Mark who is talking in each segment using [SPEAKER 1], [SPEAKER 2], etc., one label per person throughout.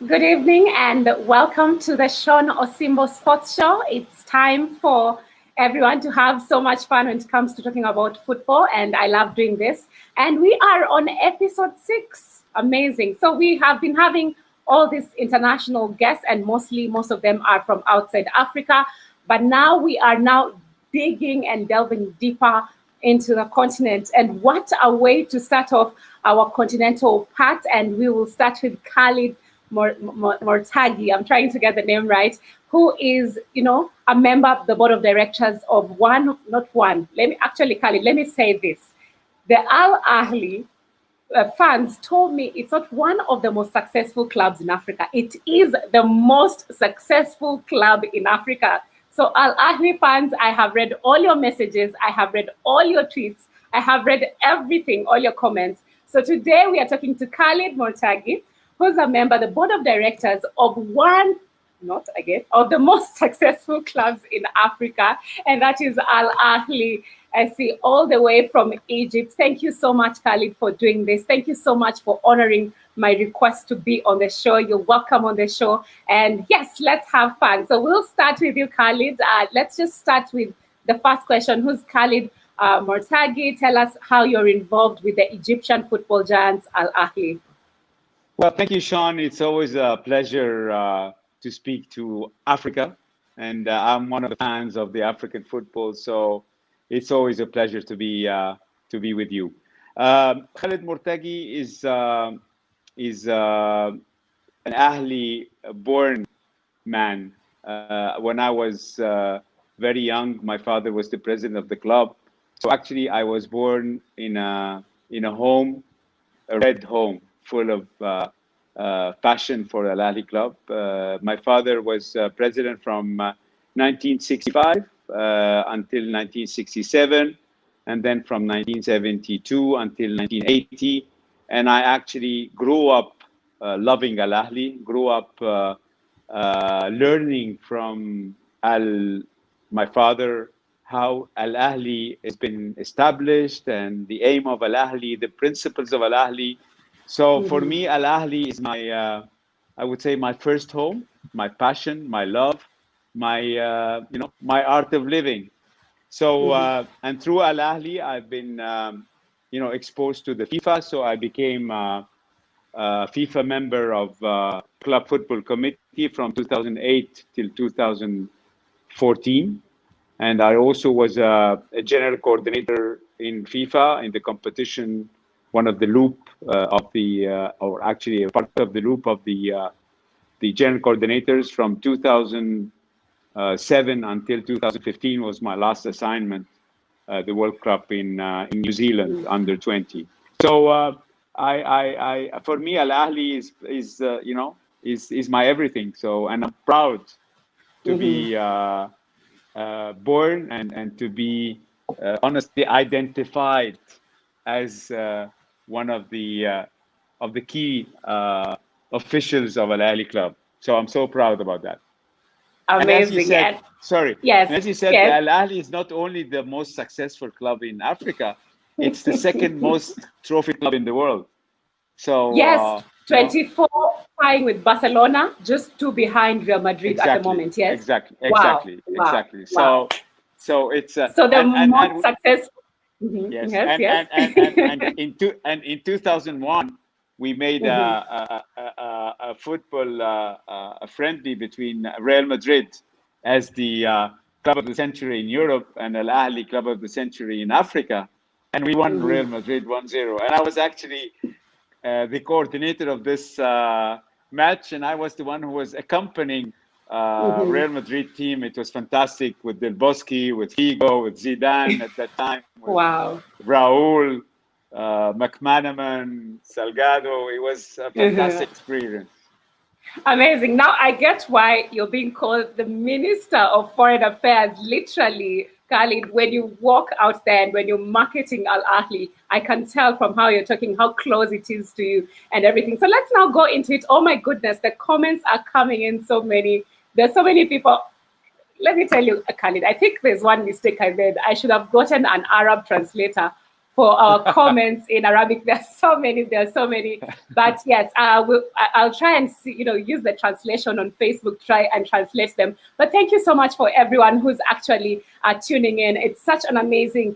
[SPEAKER 1] Good evening and welcome to the Shon Osimbo Sports Show. It's time for everyone to have so much fun when it comes to talking about football, and I love doing this. And we are on episode 6. Amazing. So we have been having all these international guests, and most of them are from outside Africa. But now we are now digging and delving deeper into the continent. And what a way to start off our continental part. And we will start with Khaled Mortagy, I'm trying to get the name right, who is, a member of the board of directors of Khaled, let me say this. The Ahly fans told me it's not one of the most successful clubs in Africa. It is the most successful club in Africa. So Ahly fans, I have read all your messages. I have read all your tweets. I have read everything, all your comments. So today we are talking to Khaled Mortagy, who's a member of the board of directors of of the most successful clubs in Africa, and that is Ahly. I see all the way from Egypt. Thank you so much, Khaled, for doing this. Thank you so much for honoring my request to be on the show. You're welcome on the show. And yes, let's have fun. So we'll start with you, Khaled. Let's just start with the first question. Who's Khaled Mortagy? Tell us how you're involved with the Egyptian football giants Ahly.
[SPEAKER 2] Well, thank you, Shon. It's always a pleasure to speak to Africa, and I'm one of the fans of the African football, so it's always a pleasure to be with you. Khaled Mortagy is an Ahly-born man. When I was very young, my father was the president of the club, so actually I was born in a home, a red home, full of passion for Al Ahly club. My father was president from 1965 until 1967, and then from 1972 until 1980. And I actually grew up loving Al Ahly, grew up learning from my father how Al Ahly has been established and the aim of Al Ahly, the principles of Al Ahly. So for me, Al Ahly is my, I would say, my first home, my passion, my love, my, my art of living. So, and through Al Ahly, I've been, exposed to the FIFA. So I became a FIFA member of Club Football Committee from 2008 till 2014. And I also was a general coordinator in FIFA in the competition, one of the loop or actually a part of the loop of the general coordinators from 2007 until 2015 was my last assignment, the World Cup in New Zealand under 20. So for me, Al Ahly is my everything. So, and I'm proud to be born and to be honestly identified as one of the key officials of Al Ahly club. So I'm so proud about that.
[SPEAKER 1] Amazing.
[SPEAKER 2] And as you said,
[SPEAKER 1] yes.
[SPEAKER 2] Al Ahly is not only the most successful club in Africa, it's the second most trophy club in the world. So
[SPEAKER 1] yes, 24 tying with Barcelona, just 2 behind Real Madrid at the moment. Yes,
[SPEAKER 2] exactly.
[SPEAKER 1] Wow.
[SPEAKER 2] So it's
[SPEAKER 1] so the most successful.
[SPEAKER 2] Yes.
[SPEAKER 1] Yes.
[SPEAKER 2] And in 2001, we made a football a friendly between Real Madrid as the club of the century in Europe and Al Ahly club of the century in Africa, and we won Real Madrid 1-0. And I was actually the coordinator of this match, and I was the one who was accompanying Real Madrid team. It was fantastic with Del Bosque, with Figo, with Zidane at that time.
[SPEAKER 1] Wow.
[SPEAKER 2] Raul, McManaman, Salgado. It was a fantastic experience.
[SPEAKER 1] Amazing. Now I get why you're being called the Minister of Foreign Affairs, literally, Khaled. When you walk out there and when you're marketing Al Ahly, I can tell from how you're talking how close it is to you and everything. So let's now go into it. Oh my goodness, the comments are coming in so many. There's so many people. Let me tell you, Khaled, I think there's one mistake I made. I should have gotten an Arab translator for our comments in Arabic. There are so many. But yes, I'll try and see, use the translation on Facebook, try and translate them. But thank you so much for everyone who's actually tuning in. It's such an amazing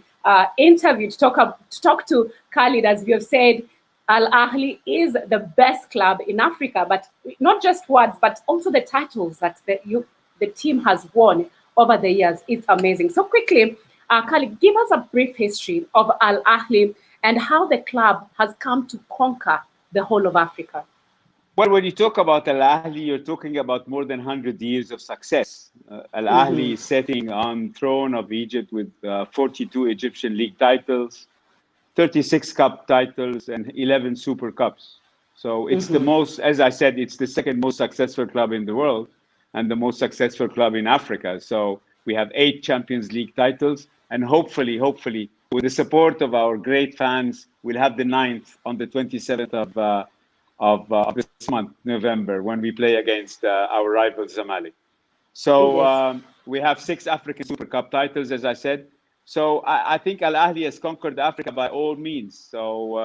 [SPEAKER 1] interview to talk to Khaled. As we have said, Ahly is the best club in Africa, but not just words, but also the titles that the team has won over the years. It's amazing. So quickly, Khaled, give us a brief history of Ahly and how the club has come to conquer the whole of Africa.
[SPEAKER 2] Well, when you talk about Ahly, you're talking about more than 100 years of success. Ahly is sitting on throne of Egypt with 42 Egyptian league titles, 36 cup titles, and 11 super cups. So it's the most, as I said, it's the second most successful club in the world and the most successful club in Africa. So we have 8 Champions League titles, and hopefully, with the support of our great fans, we'll have the 9th on the 27th of this month, November, when we play against our rival Zamalek. So we have 6 African Super Cup titles, as I said. So I think Ahly has conquered Africa by all means. So,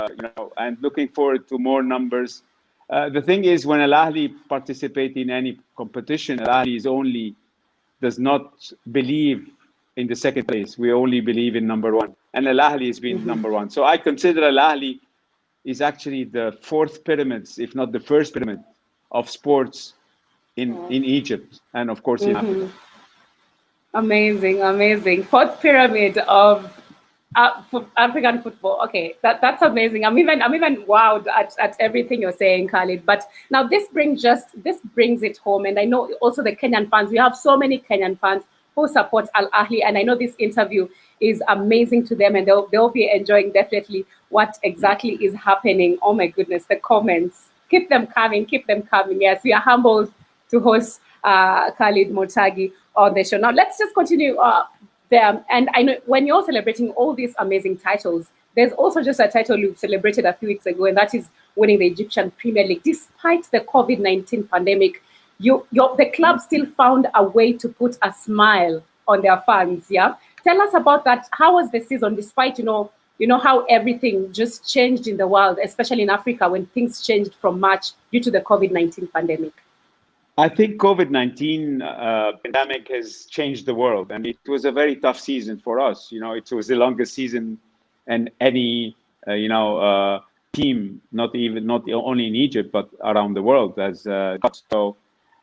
[SPEAKER 2] and looking forward to more numbers. The thing is, when Ahly participate in any competition, Ahly does not believe in the second place. We only believe in number 1. And Ahly has been number 1. So I consider Ahly is actually the 4th pyramids, if not the first pyramid of sports in Egypt and, of course, in Africa.
[SPEAKER 1] Amazing. 4th pyramid of African football. Okay, that's amazing. I'm even wowed at everything you're saying, Khaled. But now this brings it home, and I know also the Kenyan fans. We have so many Kenyan fans who support Ahly, and I know this interview is amazing to them, and they'll be enjoying definitely what exactly is happening. Oh my goodness, the comments, keep them coming. Yes, we are humbled to host Khaled Mortagy on the show. Now let's just continue there. And I know when you're celebrating all these amazing titles, there's also just a title you celebrated a few weeks ago, and that is winning the Egyptian Premier League. Despite the COVID-19 pandemic, the club still found a way to put a smile on their fans. Yeah, tell us about that. How was the season, despite how everything just changed in the world, especially in Africa, when things changed from March due to the COVID-19 pandemic?
[SPEAKER 2] I think COVID-19 pandemic has changed the world, and it was a very tough season for us. It was the longest season in any team, not only in Egypt but around the world. So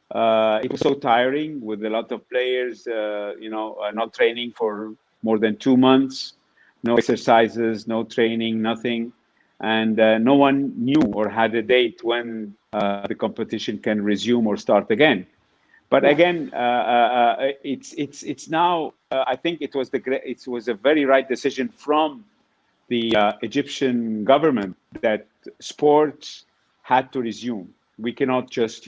[SPEAKER 2] it was so tiring with a lot of players, not training for more than 2 months, no exercises, no training, nothing, and no one knew or had a date when the competition can resume or start again. But again, it's now. I think it was a very right decision from the Egyptian government that sports had to resume. We cannot just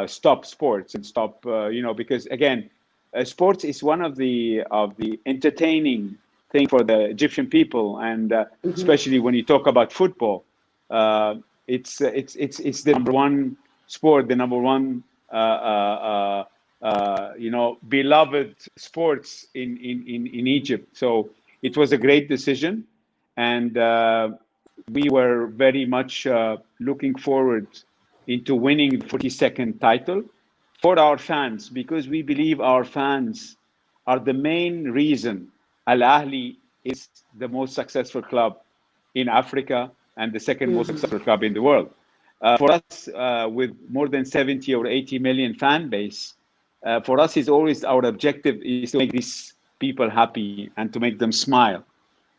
[SPEAKER 2] stop sports and stop because again, sports is one of the entertaining thing for the Egyptian people, and especially when you talk about football. It's the number 1 sport, the number 1 beloved sports in Egypt. So it was a great decision, and we were very much looking forward into winning the 42nd title for our fans, because we believe our fans are the main reason Ahly is the most successful club in Africa and the second most successful club in the world. For us, with more than 70 or 80 million fan base, for us is always our objective is to make these people happy and to make them smile.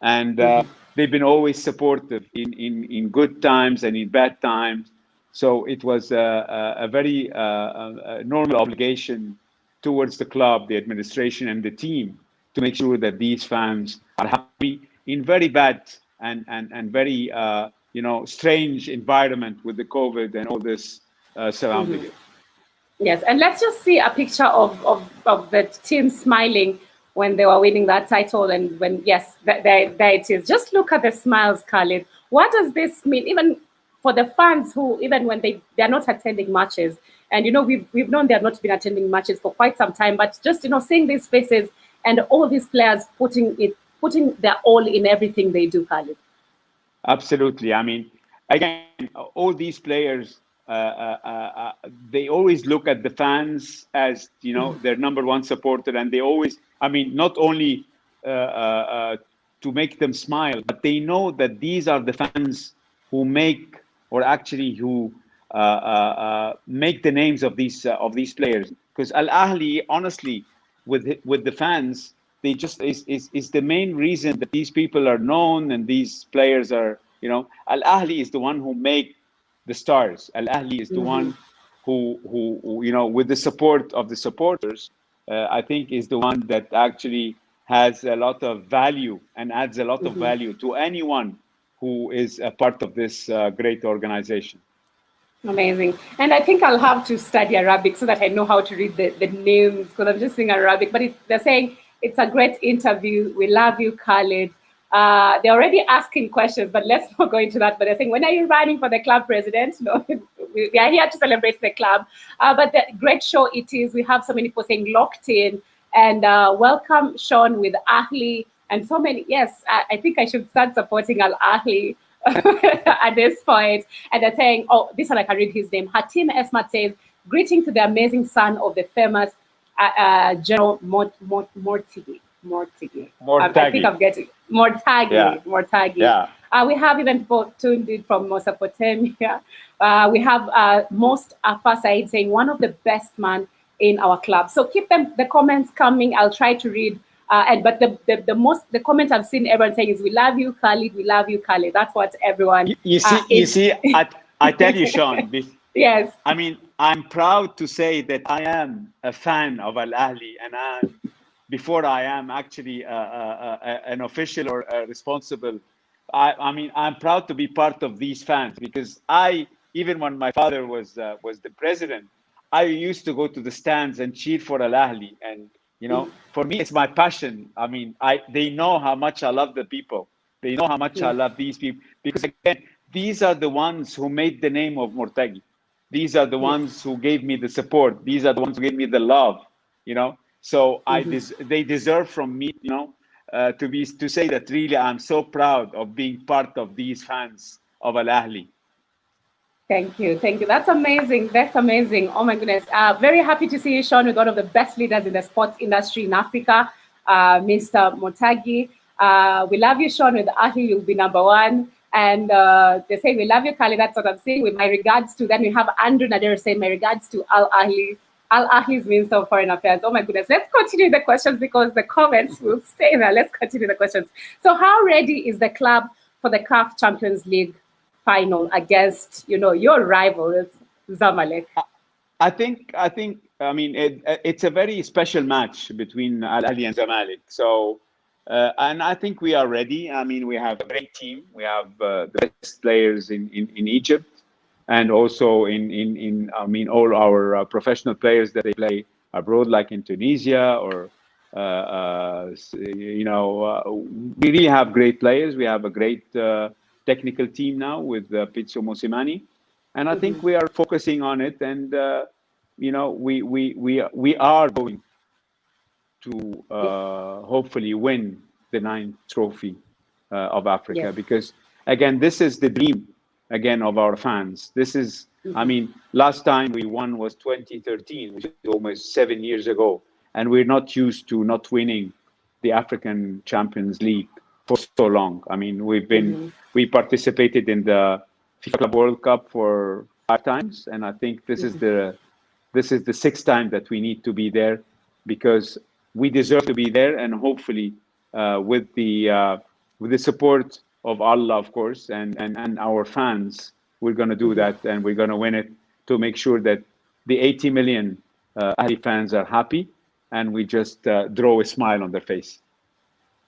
[SPEAKER 2] And they've been always supportive in good times and in bad times. So it was a very normal obligation towards the club, the administration, and the team to make sure that these fans are happy in very bad and very strange environment with the COVID and all this surrounding it.
[SPEAKER 1] Yes, and let's just see a picture of the team smiling when they were winning that title, and when there it is. Just look at the smiles, Khaled. What does this mean, even for the fans who, even when they're not attending matches, and we've known they have not been attending matches for quite some time, but just seeing these faces and all these players putting putting their all in everything they do, Khaled.
[SPEAKER 2] Absolutely. I mean, again, all these players, they always look at the fans as, you know, their number one supporter, and they always, I mean, not only to make them smile, but they know that these are the fans who make, or actually who make the names of these players. Because Al Ahly, honestly, with the fans, they just is the main reason that these people are known and these players are, you know, Al Ahly is the one who make the stars. Al Ahly is the one who, you know, with the support of the supporters, I think is the one that actually has a lot of value and adds a lot of value to anyone who is a part of this great organization.
[SPEAKER 1] Amazing. And I think I'll have to study Arabic so that I know how to read the names, because I'm just saying Arabic. But they're saying it's a great interview. We love you, Khaled. They're already asking questions, but let's not go into that. But they're saying, when are you running for the club president? No, we are here to celebrate the club. But the great show it is. We have so many people saying locked in. And welcome, Shon, with Ahly. And so many, yes, I think I should start supporting Al Ahly at this point. And they're saying, oh, this one I can read his name. Hatim Esmat says, greeting to the amazing son of the famous General Mortagy. I think I'm getting Mortagy.
[SPEAKER 2] Yeah.
[SPEAKER 1] Mortagy.
[SPEAKER 2] Yeah.
[SPEAKER 1] We have even people tuned in from Mesopotamia. We have Most Afa Said saying, one of the best man in our club. So keep the comments coming. I'll try to read. But the comment I've seen everyone saying is, we love you, Khaled. We love you, Khaled. That's what everyone.
[SPEAKER 2] You see. I tell you, Shon.
[SPEAKER 1] Yes.
[SPEAKER 2] I mean, I'm proud to say that I am a fan of Al Ahly, and before I am actually an official or a responsible. I mean, I'm proud to be part of these fans, because even when my father was the president, I used to go to the stands and cheer for Al Ahly, and you know, for me, it's my passion. I mean, they know how much I love the people. They know how much I love these people, because again, these are the ones who made the name of Mortagy. These are the ones who gave me the support. These are the ones who gave me the love. You know, so they deserve from me, you know, to say that really I'm so proud of being part of these fans of Al Ahly.
[SPEAKER 1] Thank you. That's amazing. Oh my goodness. Very happy to see you, Shon, with one of the best leaders in the sports industry in Africa, Mr. Mortagy. We love you, Shon. With Ahly, you'll be number one. And they say, we love you, Khaled. That's what I'm saying. With my regards to, then we have Andrew Nader saying, my regards to Al Ahly. Al Ahly's Minister of Foreign Affairs. Oh my goodness. Let's continue the questions, because the comments will stay there. Let's continue the questions. So how ready is the club for the CAF Champions League final against, you know, your rival, Zamalek?
[SPEAKER 2] I think. I mean, it's a very special match between Al Ahly and Zamalek. So, and I think we are ready. I mean, we have a great team. We have the best players in Egypt, and also in I mean, all our professional players that they play abroad, like in Tunisia, or you know, we really have great players. We have a great technical team now with Pizzo Mosimani, and I think we are focusing on it. And you know, we are going to hopefully win the 9th trophy of Africa, because again, this is the dream again of our fans. This is, I mean, last time we won was 2013, which is almost 7 years ago, and we're not used to not winning the African Champions League for so long. I mean, we participated in the FIFA Club World Cup for 5 times, and I think this is the 6th time that we need to be there, because we deserve to be there. And hopefully, with the support of Allah, of course, and our fans, we're going to do that, and we're going to win it, to make sure that the 80 million Ahly fans are happy, and we just draw a smile on their face.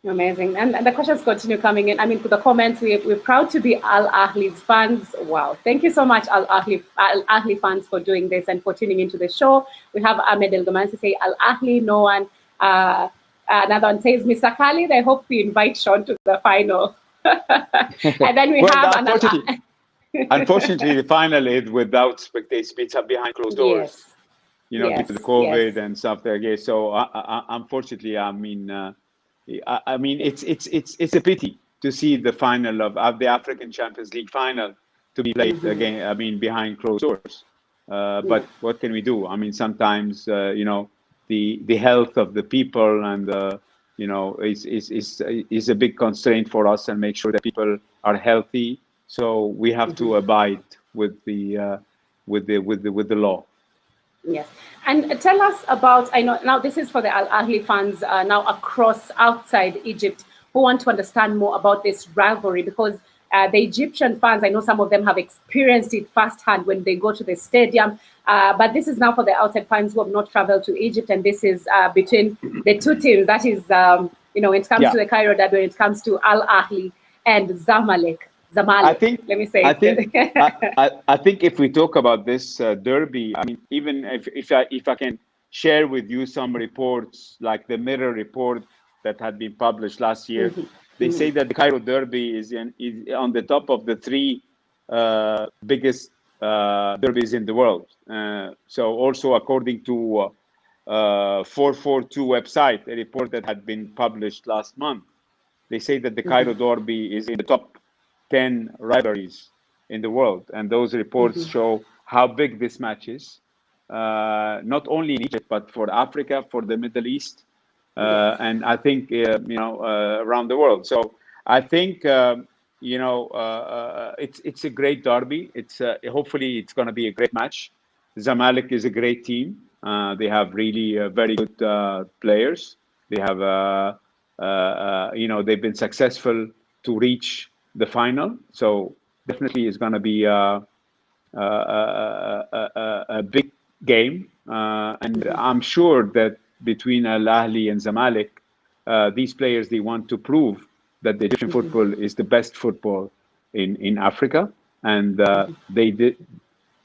[SPEAKER 1] Amazing. And the questions continue coming in. I mean, to the comments, we're proud to be Al Ahly's fans. Wow. Thank you so much, Al Ahly fans, for doing this and for tuning into the show. We have Ahmed El Gamansi say, Al Ahly, no one. Another one says, Mr. Khaled, I hope we invite Shon to the final. And then we have another.
[SPEAKER 2] Unfortunately, the final is without spectators. It's behind closed doors. You know, due to the COVID and stuff there. Yeah. So unfortunately, I mean, I mean, it's a pity to see the final of the African Champions League final to be played again. I mean, behind closed doors. But what can we do? I mean, sometimes the health of the people and is a big constraint for us, and make sure that people are healthy. So we have to abide with the law.
[SPEAKER 1] Yes. And tell us about, I know now this is for the Al Ahly fans now across outside Egypt who want to understand more about this rivalry, because the Egyptian fans, I know some of them have experienced it firsthand when they go to the stadium. But this is now for the outside fans who have not traveled to Egypt. And this is between the two teams. That is, when it comes to the Cairo derby, when it comes to Al Ahly and Zamalek.
[SPEAKER 2] I think,
[SPEAKER 1] let me say
[SPEAKER 2] I think if we talk about this derby, I mean, even if I can share with you some reports, like the Mirror report that had been published last year, they say that the Cairo derby is on the top of the three biggest derbies in the world. So also according to 442 website, a report that had been published last month, they say that the Cairo derby is in the top 10 rivalries in the world, and those reports show how big this match is, not only in Egypt but for Africa, for the Middle East, and I think around the world. So I think it's a great derby. It's hopefully it's going to be a great match. Zamalek is a great team. They have really very good players. They have they've been successful to reach the final, so definitely is going to be a big game, and I'm sure that between Al Ahly and Zamalek, these players, they want to prove that the Egyptian football is the best football in Africa, and they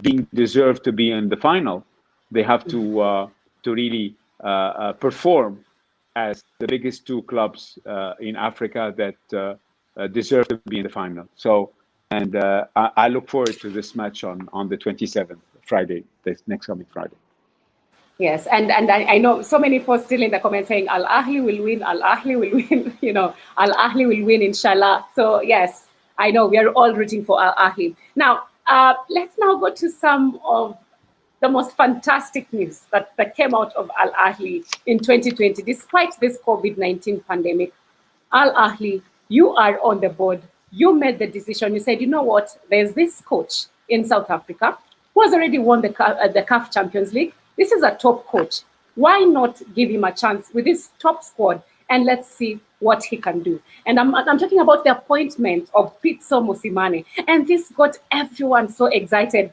[SPEAKER 2] being deserved to be in the final. They have to really perform as the biggest two clubs in Africa that deserve to be in the final. So, and I look forward to this match on the 27th, Friday, this next coming Friday.
[SPEAKER 1] Yes, and I know so many posts still in the comments saying Al Ahly will win, Al Ahly will win, Al Ahly will win, inshallah. So yes, I know we are all rooting for Al Ahly. Now, let's now go to some of the most fantastic news that came out of Al Ahly in 2020, despite this COVID-19 pandemic. Al Ahly, you are on the board. You made the decision. You said, you know what? There's this coach in South Africa who has already won the CAF Champions League. This is a top coach. Why not give him a chance with this top squad, and let's see what he can do? And I'm talking about the appointment of Shon Osimbo. And this got everyone so excited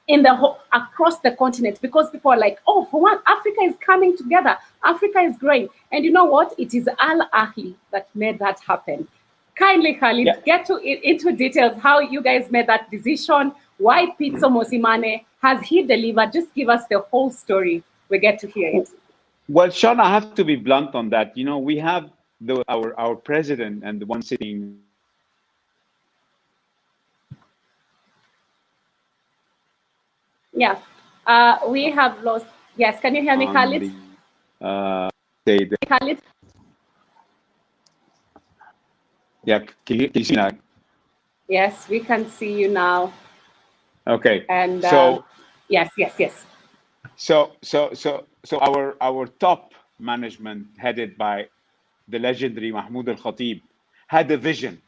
[SPEAKER 1] across the continent, because people are like, oh, for one, Africa is coming together. Africa is growing. And you know what? It is Al Ahly that made that happen. Kindly, Khaled, get into details how you guys made that decision. Why Shon Osimbo? Has he delivered? Just give us the whole story. We get to hear it.
[SPEAKER 2] Well, Shon, I have to be blunt on that. We have our president and the one sitting.
[SPEAKER 1] Yeah, we have lost. Yes, can you hear me, Khaled? Khaled?
[SPEAKER 2] Yeah, can you see now?
[SPEAKER 1] Yes, we can see you now.
[SPEAKER 2] Okay.
[SPEAKER 1] And
[SPEAKER 2] so
[SPEAKER 1] yes.
[SPEAKER 2] So our top management, headed by the legendary Mahmoud Al Khatib, had a vision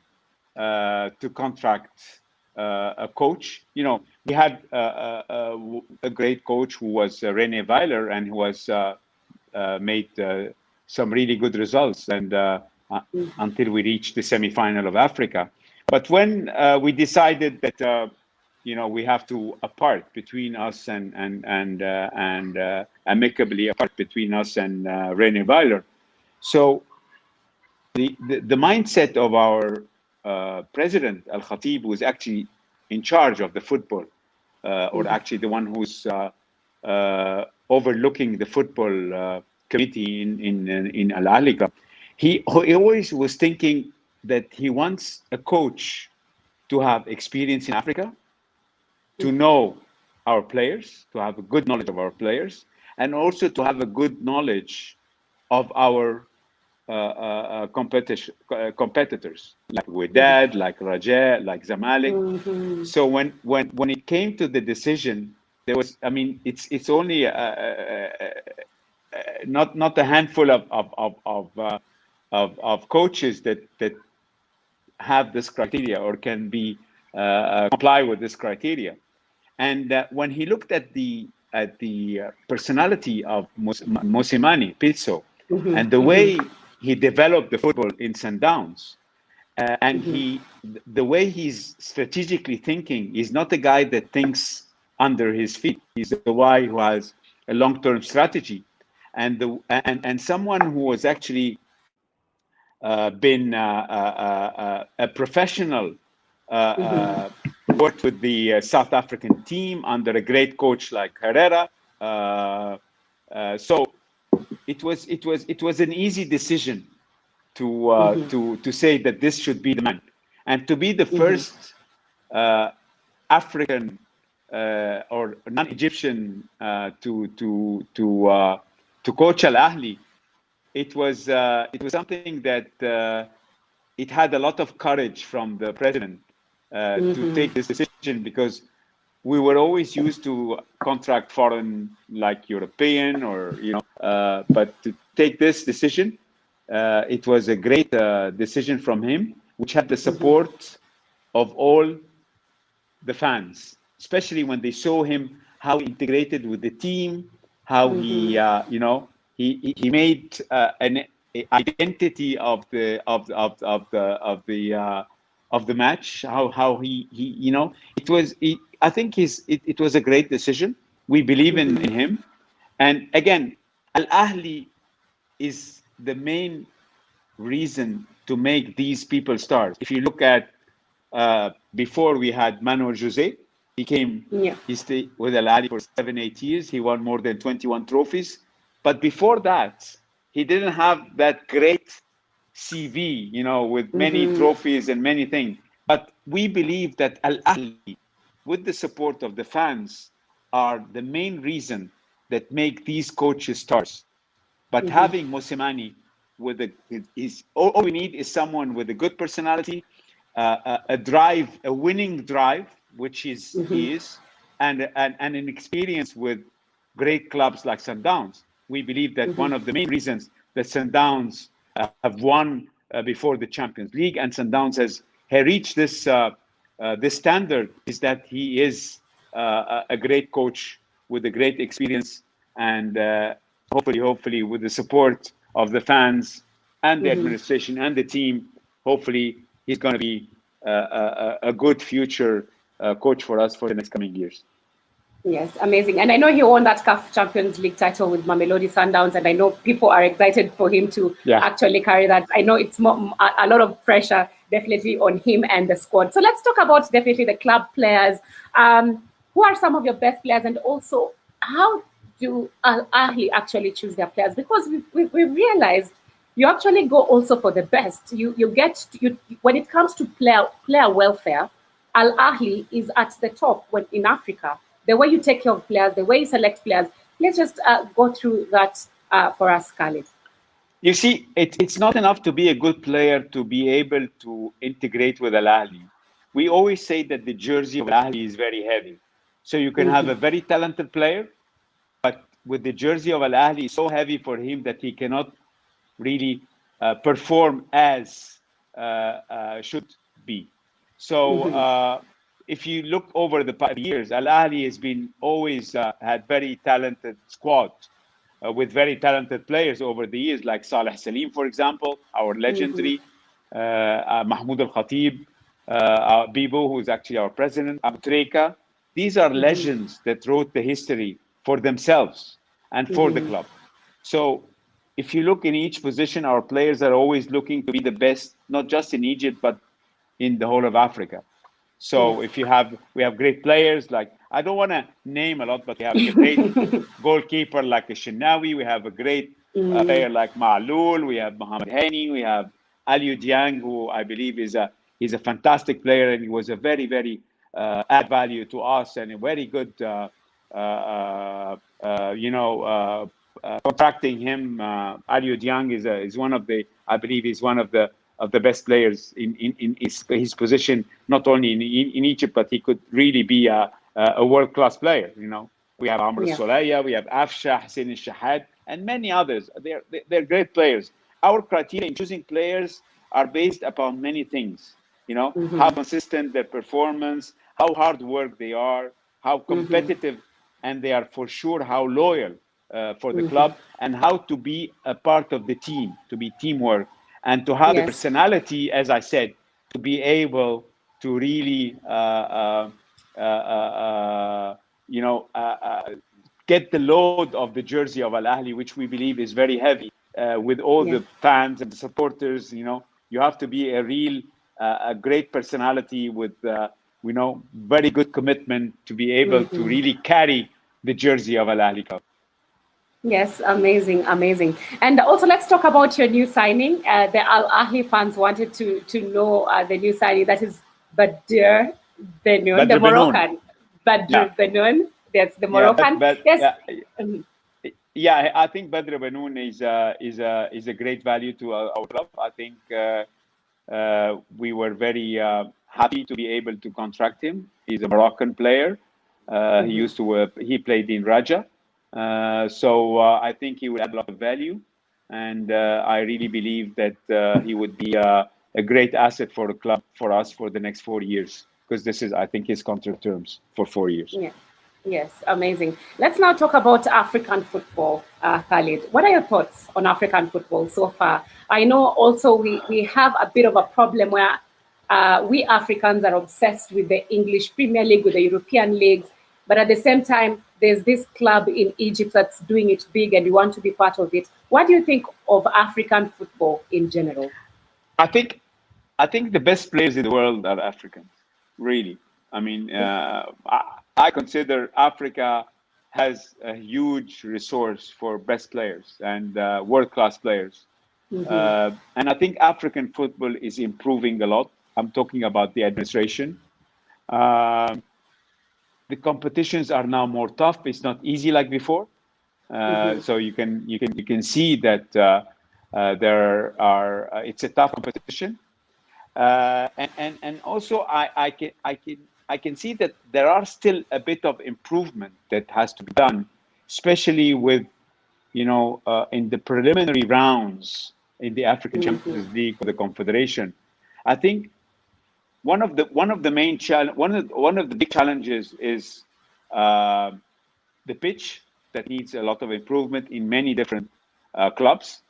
[SPEAKER 2] to contract a coach. We had a great coach who was René Weiler, and who was made some really good results, and until we reached the semi-final of Africa. But when we decided that we have to apart between us and amicably apart between us and René Weiler, so the mindset of our president Al Khatib, was actually in charge of the football, or actually the one who's overlooking the football committee in Al Ahly Club. He always was thinking that he wants a coach to have experience in Africa, to know our players, to have a good knowledge of our players, and also to have a good knowledge of our competitors like Wydad, like Raja, like Zamalek. So when it came to the decision, there was, I mean, it's only not a handful of coaches that have this criteria or can be comply with this criteria. And when he looked at the personality of Mosimani Pizzo and the way he developed the football in Sundowns, and the way he's strategically thinking, he's not a guy that thinks under his feet. He's the guy who has a long-term strategy, and someone who has actually been a professional, worked with the South African team under a great coach like Herrera. So it was an easy decision to say that this should be the man, and to be the first African or non-Egyptian to coach Al Ahly. It was something that it had a lot of courage from the president to take this decision, because we were always used to contract foreign, like European or but to take this decision, it was a great decision from him, which had the support of all the fans, especially when they saw him how he integrated with the team, how he he made an identity of the match. How he I think it was a great decision. We believe in him, and again, Al Ahly is the main reason to make these people stars. If you look at before we had Manuel Jose, he stayed with Al Ahly for 7-8 years. He won more than 21 trophies. But before that, he didn't have that great CV, with many trophies and many things. But we believe that Al Ahly, with the support of the fans, are the main reason that make these coaches stars. But having Mosimani all we need is someone with a good personality, a drive, a winning drive, which he is, and an experience with great clubs like Sundowns. We believe that one of the main reasons that Sundowns have won before the Champions League and Sundowns has reached this standard is that he is a great coach with a great experience, and hopefully with the support of the fans and the administration and the team, hopefully he's going to be a good future coach for us for the next coming years.
[SPEAKER 1] Yes, amazing. And I know he won that CAF Champions League title with Mamelodi Sundowns, and I know people are excited for him to actually carry that. I know it's a lot of pressure definitely on him and the squad. So let's talk about definitely the club players. Who are some of your best players, and also how do Al Ahly actually choose their players? Because we've realized you actually go also for the best. You when it comes to player welfare, Al Ahly is at the top in Africa. The way you take care of players, the way you select players. Let's just go through that for us, Khaled.
[SPEAKER 2] You see, it's not enough to be a good player to be able to integrate with Al Ahly. We always say that the jersey of Al Ahly is very heavy. So you can have a very talented player, but with the jersey of Al Ahly, it's so heavy for him that he cannot really perform as should be. So if you look over the years, Al Ahly has been always had very talented squad with very talented players over the years, like Saleh Salim, for example, our legendary, Mahmoud Al Khatib, Bibo, who is actually our president, Treka. These are legends that wrote the history for themselves and for the club. So if you look in each position, our players are always looking to be the best, not just in Egypt, but in the whole of Africa. So if we have great players, like, I don't want to name a lot, but we have a great goalkeeper like Shenawi. We have a great player like Ma'loul. We have Mohamed Hani. We have Aliou Dieng, who I believe he's a fantastic player, and he was a very, very add value to us, and a very good contracting him. Aliou Dieng is one of the, I believe, he's one of the best players in his position, not only in Egypt, but he could really be a world-class player. You know, we have Amr Solaya, we have Afsha, Hussein Shahad, and many others. They're great players. Our criteria in choosing players are based upon many things. You know, how consistent their performance, how hard work they are, how competitive, and they are for sure how loyal for the club, and how to be a part of the team, to be teamwork, and to have the personality, as I said, to be able to really, get the load of the jersey of Al Ahly, which we believe is very heavy, with all the fans and the supporters. You know, you have to be a real, a great personality with, very good commitment to be able to really carry the jersey of Al Ahly Club.
[SPEAKER 1] Yes, amazing, amazing. And also, let's talk about your new signing. The Al Ahly fans wanted to know the new signing. That is Badr Benoun, the Moroccan. Badr Benoun. That's the Moroccan.
[SPEAKER 2] Yeah, I think Badr Benoun is a great value to our club. I think we were very happy to be able to contract him. He's a Moroccan player. He played in Raja. So I think he would add a lot of value, and I really believe that he would be a great asset for the club, for us, for the next 4 years, because this is, I think, his contract terms for 4 years.
[SPEAKER 1] Yeah. Yes, amazing. Let's now talk about African football, Khaled. What are your thoughts on African football so far? I know also we have a bit of a problem where we Africans are obsessed with the English Premier League, with the European leagues, but at the same time, there's this club in Egypt that's doing it big and you want to be part of it. What do you think of African football in general?
[SPEAKER 2] I think the best players in the world are Africans, really. I mean, I consider Africa has a huge resource for best players and world-class players. And I think African football is improving a lot. I'm talking about the administration. The competitions are now more tough. It's not easy like before. So you can see that it's a tough competition. And also I can see that there are still a bit of improvement that has to be done, especially with, in the preliminary rounds in the African Champions League or the Confederation. I think one of the big challenges is the pitch that needs a lot of improvement in many different clubs,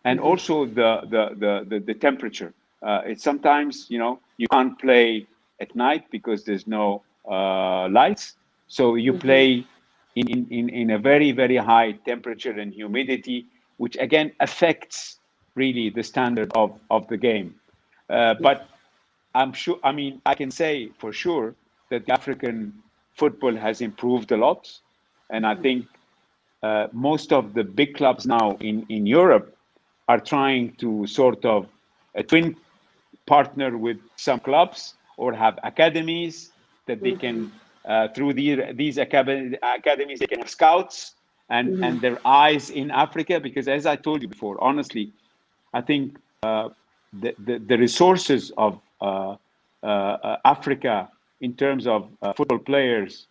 [SPEAKER 2] and also the temperature. It's sometimes, you can't play at night because there's no lights. So you play in a very, very high temperature and humidity, which again affects really the standard of the game. But I can say for sure that the African football has improved a lot. And I think most of the big clubs now in Europe are trying to sort of twin partner with some clubs or have academies that they can, through these academies, they can have scouts and their eyes in Africa. Because as I told you before, honestly, I think the resources of Africa in terms of football players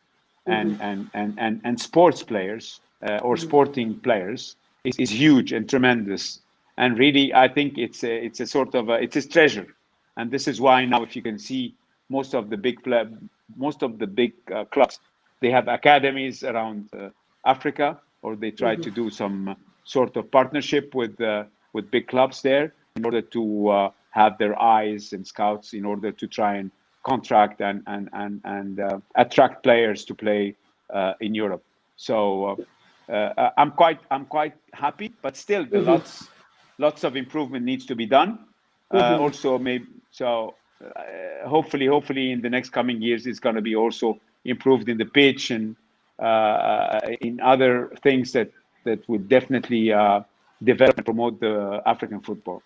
[SPEAKER 2] and sports players or sporting players is huge and tremendous. And really, I think it's a treasure. And this is why now, if you can see, most of the big clubs, they have academies around Africa, or they try to do some sort of partnership with big clubs there in order to have their eyes and scouts in order to try and contract and attract players to play in Europe. So I'm quite happy, but still lots of improvement needs to be done. Hopefully in the next coming years, it's going to be also improved in the pitch and in other things that would definitely develop and promote the African football.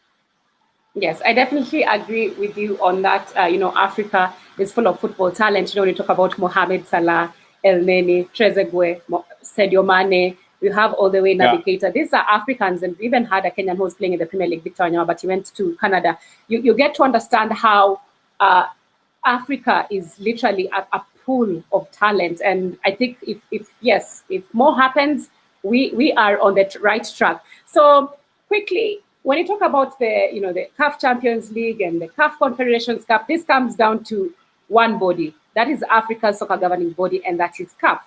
[SPEAKER 1] Yes, I definitely agree with you on that. Africa is full of football talent. When you talk about Mohamed Salah, El Neni, Trezeguet, Sadio Mane, We have all the way
[SPEAKER 2] Yeah.
[SPEAKER 1] Navigator. These are Africans, and we even had a Kenyan who was playing in the Premier League, Victor Wanyama, but he went to Canada. You get to understand how Africa is literally a pool of talent, and I think if more happens, we are on the right track. So quickly, when you talk about the CAF Champions League and the CAF Confederations Cup, this comes down to one body. That is Africa's soccer governing body, and that is CAF.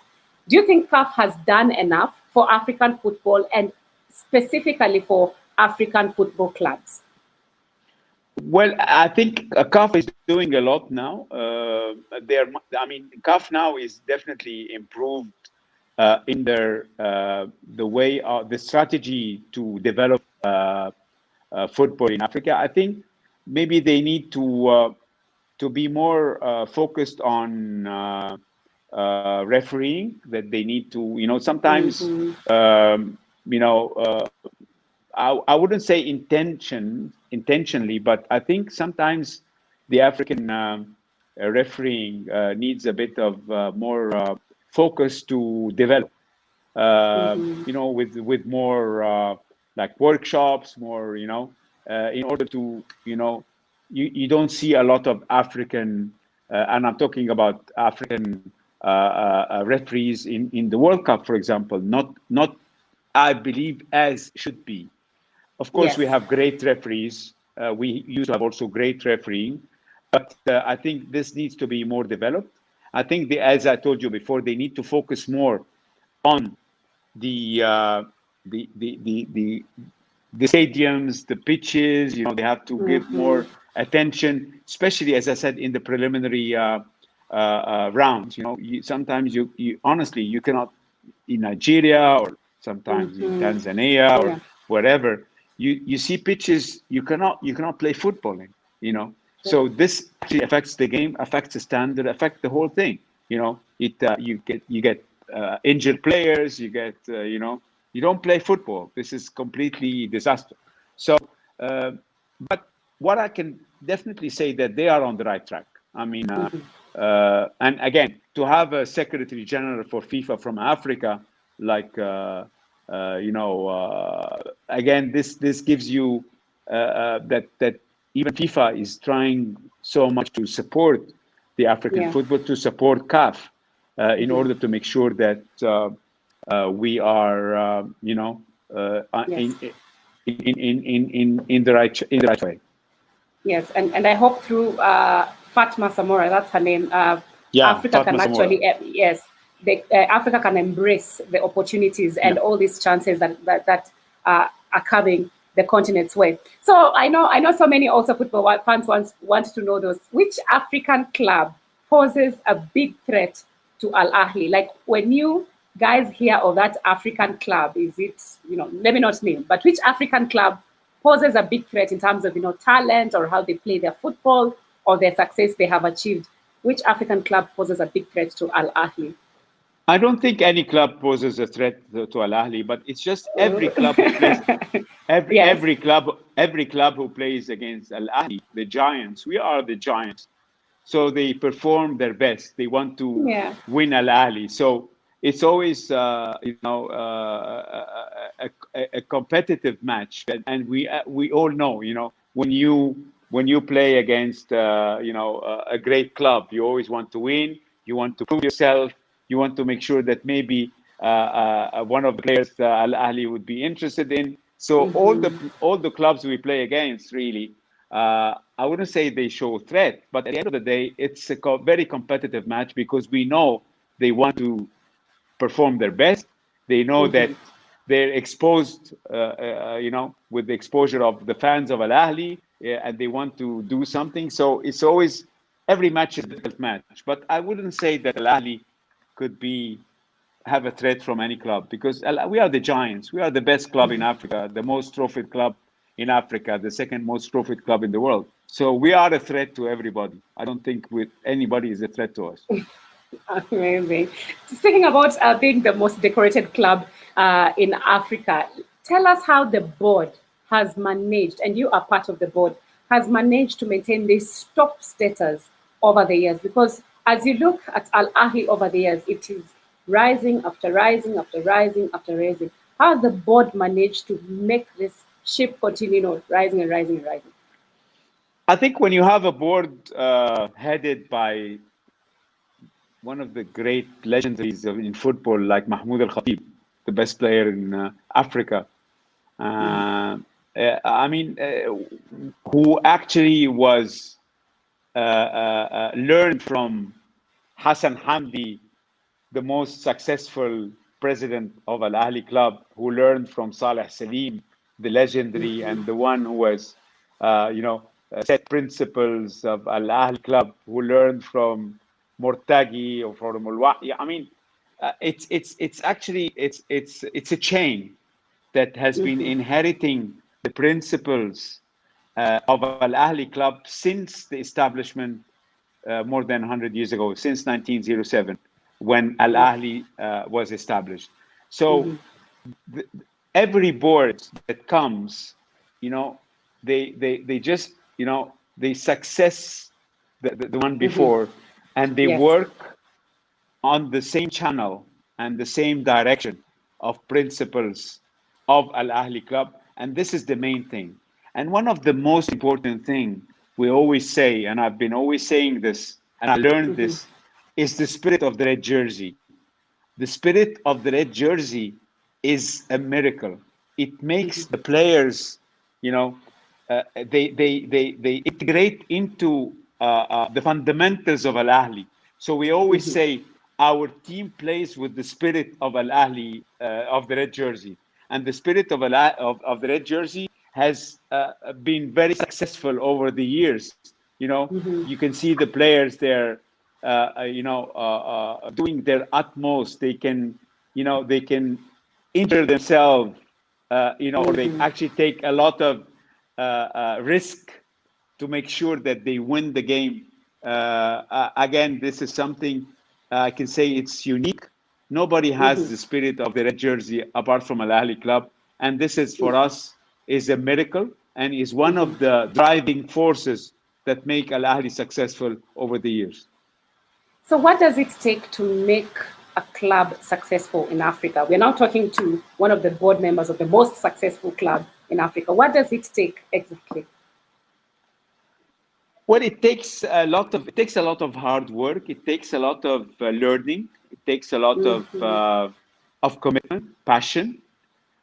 [SPEAKER 1] Do you think CAF has done enough for African football and specifically for African football clubs?
[SPEAKER 2] Well, I think CAF is doing a lot now. CAF now is definitely improved in their the way the strategy to develop football in Africa. I think maybe they need to be more focused on refereeing. That they need to, sometimes, I wouldn't say intentionally, but I think sometimes the African refereeing needs a bit of more focus to develop. With more like workshops, more in order to you don't see a lot of African, and I'm talking about African referees in the World Cup, for example. Not I believe as should be. Of course,
[SPEAKER 1] Yes.
[SPEAKER 2] we have great referees. We used to have also great refereeing, but I think this needs to be more developed. I think, as I told you before, they need to focus more on the stadiums, the pitches. They have to give more attention, especially, as I said, in the preliminary rounds. Sometimes you honestly you cannot, in Nigeria or sometimes in Tanzania or wherever. You see pitches you cannot play football in. So this actually affects the game, affects the standard, affects the whole thing. You get injured players, you get you don't play football. This is completely disaster. So but what I can definitely say that they are on the right track. I mean, and again, to have a Secretary General for FIFA from Africa, like again, this gives you that even FIFA is trying so much to support the African football, to support CAF, in order to make sure that we are, in the right way.
[SPEAKER 1] Yes, and I hope through Fatma Samora, that's her name. Africa
[SPEAKER 2] Fatma
[SPEAKER 1] can actually, Africa can embrace the opportunities and all these chances that are coming the continent's way. So I know so many also football fans want to know those. Which African club poses a big threat to Al Ahly? Like, when you guys hear of that African club, is it, let me not name, but which African club poses a big threat in terms of talent or how they play their football or their success they have achieved? Which African club poses a big threat to Al Ahly?
[SPEAKER 2] I don't think any club poses a threat to Al Ahly, but it's just every club who plays every club who plays against Al Ahly, the giants. We are the giants, so they perform their best. They want to win Al Ahly, so it's always a competitive match, and we all know when you play against a great club, you always want to win. You want to prove yourself. You want to make sure that maybe one of the players Al Ahly would be interested in. So all the clubs we play against, really, I wouldn't say they show threat, but at the end of the day, it's a very competitive match because we know they want to perform their best. They know that they're exposed, with the exposure of the fans of Al Ahly, and they want to do something. So it's always, every match is a difficult match. But I wouldn't say that Al Ahly could have a threat from any club, because we are the giants. We are the best club in Africa, the most trophied club in Africa, the second most trophied club in the world. So we are a threat to everybody. I don't think anybody is a threat to us.
[SPEAKER 1] Amazing. Speaking about being the most decorated club in Africa, tell us how the board has managed, and you are part of the board, has managed to maintain this top status over the years. Because as you look at Al Ahly over the years, it is rising after rising after rising after rising. How has the board managed to make this ship continue, rising and rising and rising?
[SPEAKER 2] I think when you have a board headed by one of the great legendaries in football, like Mahmoud Al Khatib, the best player in Africa, uh, I mean, who actually was learned from Hassan Hamdi, the most successful president of Al Ahly club, who learned from Saleh Salim, the legendary and the one who was, set principles of Al Ahly club, who learned from Mortagi or from Mulwa. I mean, it's actually it's a chain that has been inheriting the principles of Al Ahly club since the establishment more than 100 years ago, since 1907, when Al Ahly was established. So the, every board that comes, you know, they just, they success the one before, and they
[SPEAKER 1] Yes.
[SPEAKER 2] work on the same channel and the same direction of principles of Al Ahly Club. And this is the main thing. And one of the most important thing we always say, and I've been always saying this, and I learned this, is the spirit of the red jersey. The spirit of the red jersey is a miracle. It makes the players, they integrate into the fundamentals of Al Ahly. So we always say our team plays with the spirit of Al Ahly of the red jersey, and the spirit of of the red jersey has been very successful over the years. You can see the players there doing their utmost. They can injure themselves, or they actually take a lot of risk to make sure that they win the game. Again, this is something I can say it's unique. Nobody has the spirit of the red jersey apart from Al Ahly club, and this is for us is a miracle and is one of the driving forces that make Al Ahly successful over the years.
[SPEAKER 1] So, what does it take to make a club successful in Africa? We're now talking to one of the board members of the most successful club in Africa. What does it take exactly?
[SPEAKER 2] Well, it takes a lot of hard work. It takes a lot of learning. It takes a lot of commitment, passion,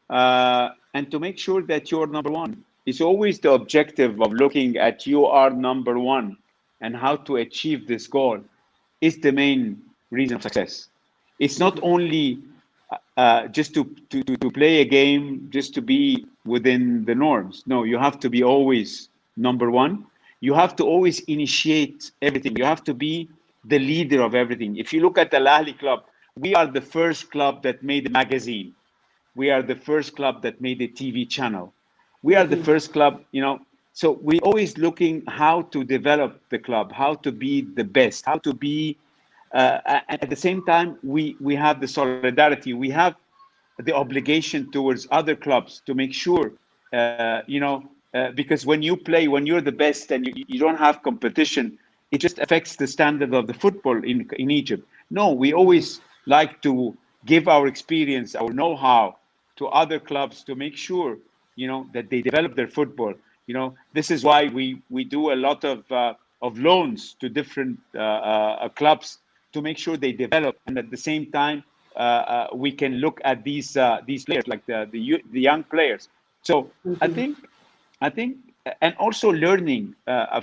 [SPEAKER 2] and to make sure that you're number one. It's always the objective of looking at you are number one and how to achieve this goal is the main reason of success. It's not only just to play a game, just to be within the norms. No, you have to be always number one. You have to always initiate everything. You have to be the leader of everything. If you look at the Al Ahly club, we are the first club that made a magazine. We are the first club that made a TV channel. We are the first club. So we always looking how to develop the club, how to be the best, how to be and at the same time, we have the solidarity. We have the obligation towards other clubs to make sure, because when you play, when you're the best and you don't have competition, it just affects the standard of the football in Egypt. No, we always like to give our experience, our know-how to other clubs to make sure, that they develop their football. This is why we do a lot of loans to different clubs to make sure they develop, and at the same time we can look at these players like the young players. So I think, and also learning.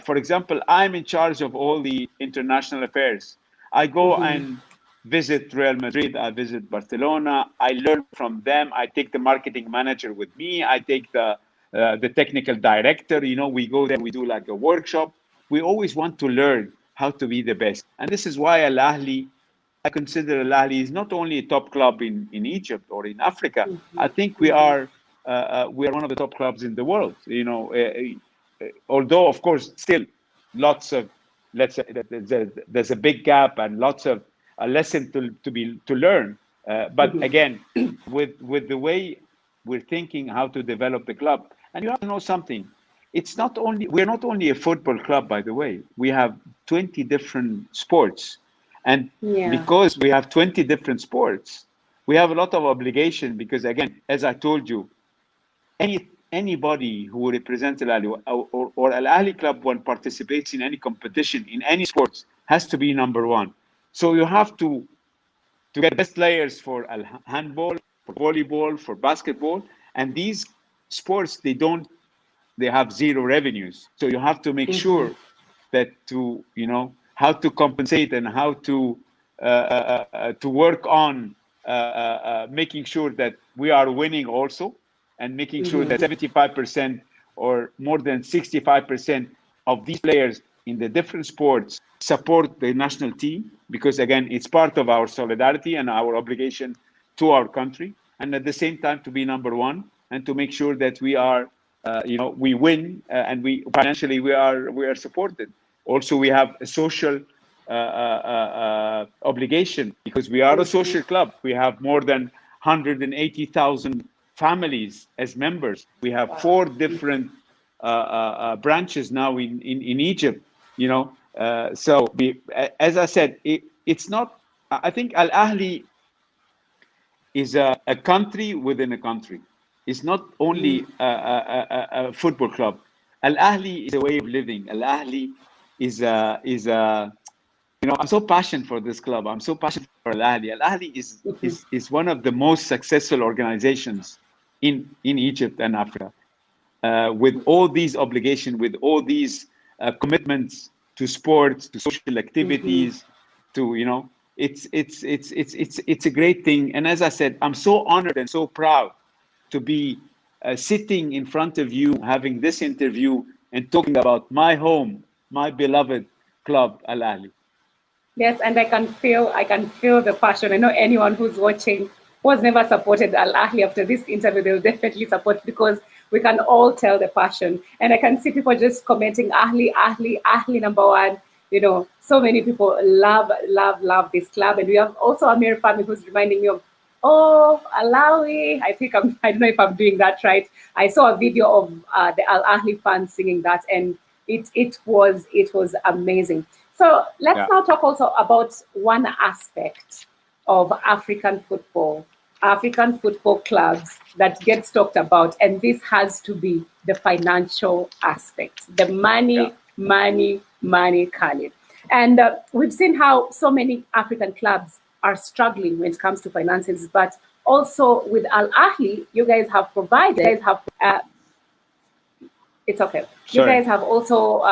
[SPEAKER 2] For example, I'm in charge of all the international affairs. I go and visit Real Madrid. I visit Barcelona. I learn from them. I take the marketing manager with me. I take the technical director. We go there. We do like a workshop. We always want to learn how to be the best, and this is why Al Ahly. I consider Al Ahly is not only a top club in Egypt or in Africa. I think we are one of the top clubs in the world. Although of course still lots of let's say there's a big gap and lots of a lesson to learn. But again, with the way we're thinking how to develop the club, and you have to know something. We're not only a football club, by the way. We have 20 different sports. And because we have 20 different sports, we have a lot of obligation because, again, as I told you, anybody who represents Al Ahly or Al Ahly club when participates in any competition, in any sports, has to be number one. So you have to get best players for handball, for volleyball, for basketball. And these sports, they have zero revenues. So you have to make sure that how to compensate and how to work on making sure that we are winning also, and making sure that 75% or more than 65% of these players in the different sports support the national team, because again, it's part of our solidarity and our obligation to our country, and at the same time to be number one and to make sure that we are we win, and we financially we are supported. Also, we have a social obligation because we are a social club. We have more than 180,000 families as members. We have 4 different branches now in Egypt. So as I said, it's not. I think Al Ahly is a country within a country. It's not only a football club. Al Ahly is a way of living. Al Ahly is a I'm so passionate for this club. I'm so passionate for Al Ahly. Al Ahly is one of the most successful organizations in Egypt and Africa, with all these obligations, with all these commitments to sports, to social activities, to it's a great thing. And as I said, I'm so honored and so proud to be sitting in front of you, having this interview and talking about my home, my beloved club, Al Ahly.
[SPEAKER 1] Yes, and I can feel the passion. I know anyone who's watching who has never supported Al Ahly, after this interview, they'll definitely support, because we can all tell the passion. And I can see people just commenting Ahly, Ahly, Ahly number one. So many people love this club. And we have also Amir family who's reminding me of, oh, Alawi. I don't know if I'm doing that right. I saw a video of the Al Ahly fans singing that, and it was amazing. So let's now talk also about one aspect of African football clubs that gets talked about, and this has to be the financial aspect, the money, Khaled. And we've seen how so many African clubs are struggling when it comes to finances, but also with Al Ahly, you guys have provided. It's okay. You guys have also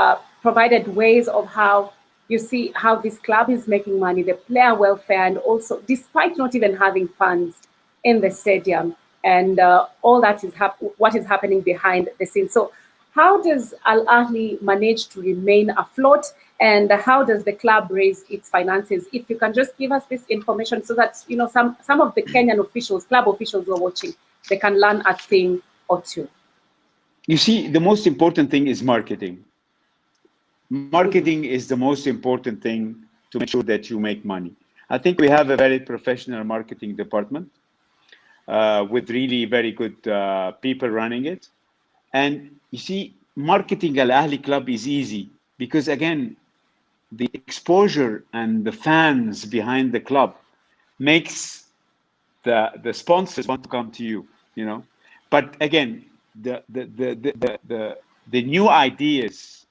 [SPEAKER 1] provided ways of how you see how this club is making money, the player welfare, and also, despite not even having funds in the stadium, and all that is what is happening behind the scenes. So how does Al Ahly manage to remain afloat, and how does the club raise its finances? If you can just give us this information so that some of the Kenyan officials, club officials who are watching, they can learn a thing or two.
[SPEAKER 2] You see, the most important thing is marketing. Marketing is the most important thing to make sure that you make money. I think we have a very professional marketing department with really very good people running it. And you see, marketing Al Ahly club is easy because, again, the exposure and the fans behind the club makes the sponsors want to come to you. But again, the new ideas,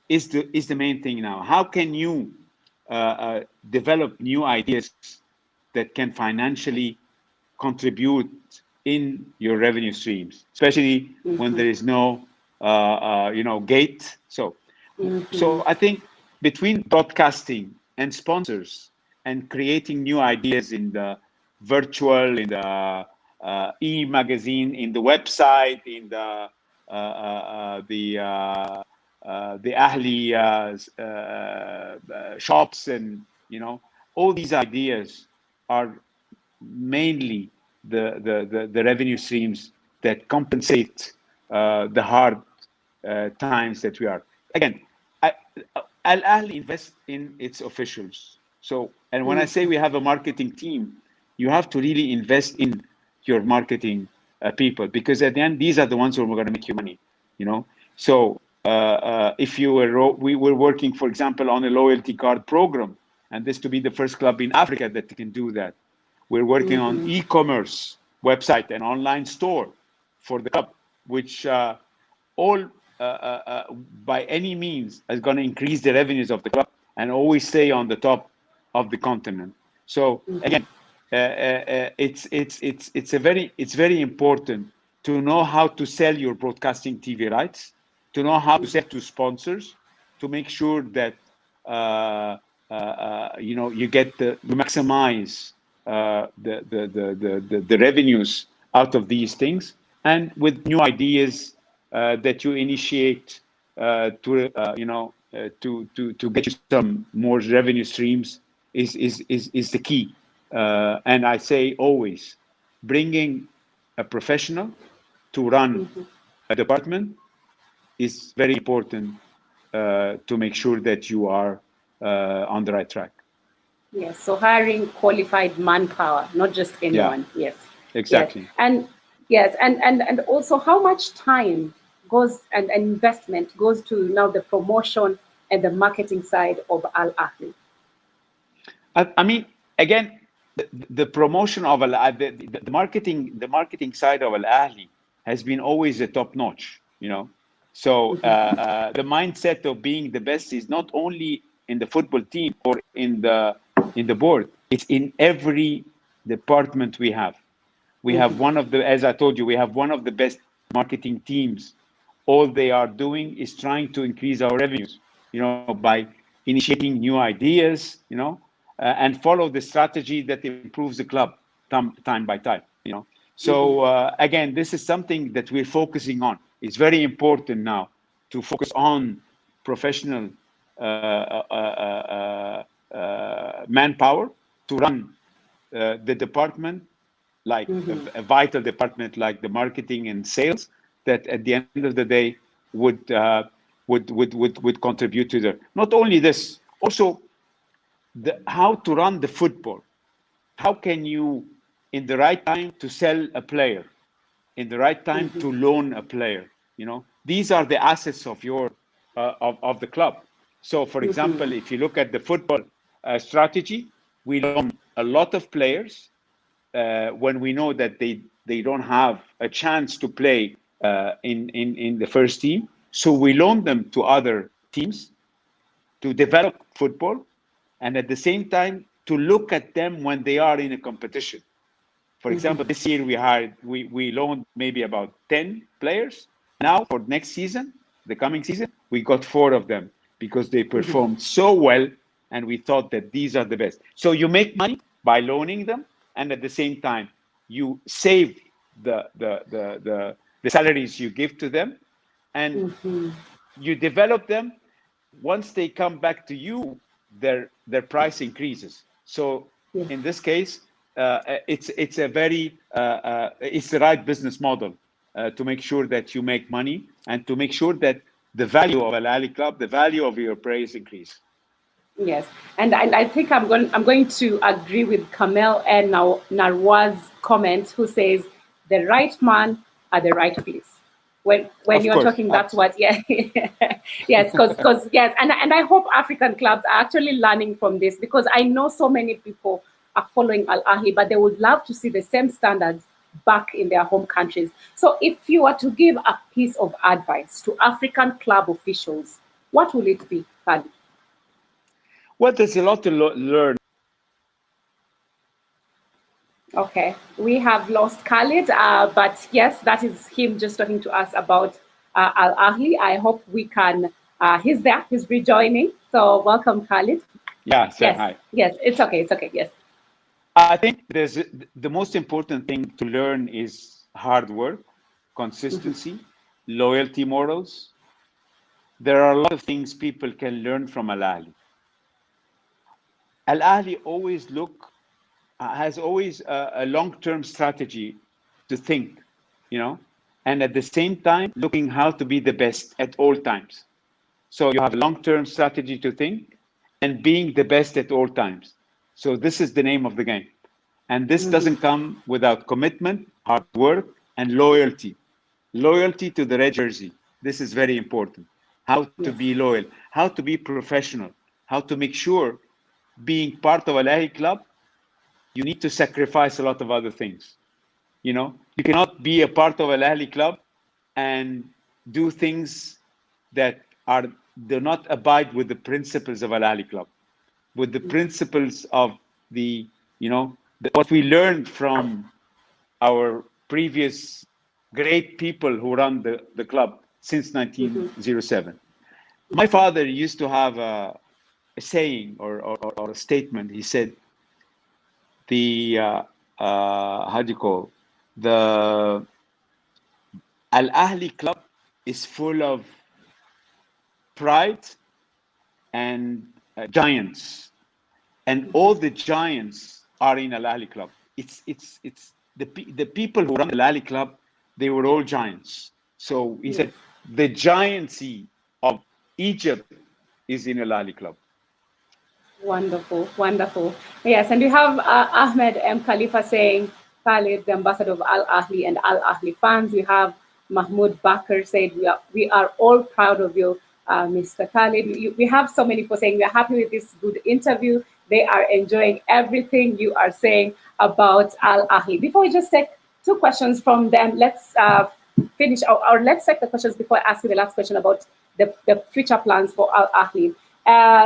[SPEAKER 2] is the main thing now. How can you develop new ideas that can financially contribute in your revenue streams, especially when there is no, gate. So I think between broadcasting and sponsors and creating new ideas in the virtual, in the e-magazine, in the website, in the Ahly shops, and all these ideas are mainly the revenue streams that compensate the hard times that we are. Again, Al Ahly invests in its officials. So, and when I say we have a marketing team, you have to really invest in your marketing people, because at the end, these are the ones who are going to make you money. So if we were working, for example, on a loyalty card program, and this to be the first club in Africa that can do that. We're working on e-commerce website and online store for the club, which all by any means is going to increase the revenues of the club and always stay on the top of the continent. So again, it's very important to know how to sell your broadcasting TV rights, to know how to sell to sponsors, to make sure that you maximize the revenues out of these things, and with new ideas that you initiate to get you some more revenue streams is the key. And I say always, bringing a professional to run a department is very important to make sure that you are on the right track.
[SPEAKER 1] Yes, so hiring qualified manpower, not just anyone.
[SPEAKER 2] Yeah,
[SPEAKER 1] yes,
[SPEAKER 2] exactly.
[SPEAKER 1] Yes, and also how much time goes and investment goes to now the promotion and the marketing side of Al Ahly.
[SPEAKER 2] I mean, again, the promotion of the marketing side of Al Ahly has been always a top notch, So the mindset of being the best is not only in the football team or in the board; it's in every department we have. We have as I told you, we have one of the best marketing teams. All they are doing is trying to increase our revenues, by initiating new ideas, and follow the strategy that improves the club time by time, So again, this is something that we're focusing on. It's very important now to focus on professional manpower to run the department, like a vital department like the marketing and sales, that at the end of the day would contribute to the. Not only this, also how to run the football. How can you, in the right time, to sell a player, in the right time to loan a player? These are the assets of your of the club. So, for example, if you look at the football strategy, we loan a lot of players when we know that they don't have a chance to play in the first team. So we loan them to other teams to develop football, and at the same time to look at them when they are in a competition. For example, this year we loaned maybe about 10 players. Now for next season, the coming season, we got 4 of them because they performed so well, and we thought that these are the best. So you make money by loaning them, and at the same time you save the salaries you give to them, and you develop them. Once they come back to you, their price increases. So in this case, it's a very it's the right business model to make sure that you make money and to make sure that the value of Al Ahly club, the value of your praise increase.
[SPEAKER 1] Yes, and I think I'm going to agree with Kamel and Narwaz's comment, who says the right man at the right place. When you're talking, that's what, yes, because yes, and I hope African clubs are actually learning from this, because I know so many people are following Al Ahly, but they would love to see the same standards back in their home countries. So if you were to give a piece of advice to African club officials, what will it be, Khaled?
[SPEAKER 2] Well, there's a lot to learn.
[SPEAKER 1] Okay, we have lost Khaled, but yes, that is him just talking to us about Al Ahly. I hope we can. He's there. He's rejoining. So welcome, Khaled.
[SPEAKER 2] Yeah.
[SPEAKER 1] Yes.
[SPEAKER 2] Hi.
[SPEAKER 1] Yes. It's okay. It's okay. Yes.
[SPEAKER 2] I think the most important thing to learn is hard work, consistency, loyalty, morals. There are a lot of things people can learn from Al Ahly. Al Ahly has always a long-term strategy to think, and at the same time looking how to be the best at all times. So you have a long-term strategy to think and being the best at all times. So this is the name of the game. And this doesn't come without commitment, hard work, and loyalty. Loyalty to the red jersey. This is very important. How to be loyal, how to be professional, how to make sure being part of Al Ahly club, you need to sacrifice a lot of other things. You know, you cannot be a part of Al Ahly club and do things that do not abide with the principles of Al Ahly club, with the principles of the, you know, what we learned from our previous great people who run the club since 1907. My father used to have a saying or a statement. He said, the how do you call, the Al Ahly club is full of pride and giants, and all the giants are in Al Ahly club. It's the people who run Al Ahly club, they were all giants. So he said the giancy of Egypt is in Al Ahly club.
[SPEAKER 1] Wonderful, wonderful. Yes, and we have Ahmed M. Khalifa saying, Khaled, the ambassador of Al Ahly and Al Ahly fans. We have Mahmoud Bakr said, we are all proud of you, Mr. Khaled. We have so many people saying we are happy with this good interview. They are enjoying everything you are saying about Al Ahly. Before we just take two questions from them, let's finish, or let's take the questions before I ask you the last question about the future plans for Al Ahly.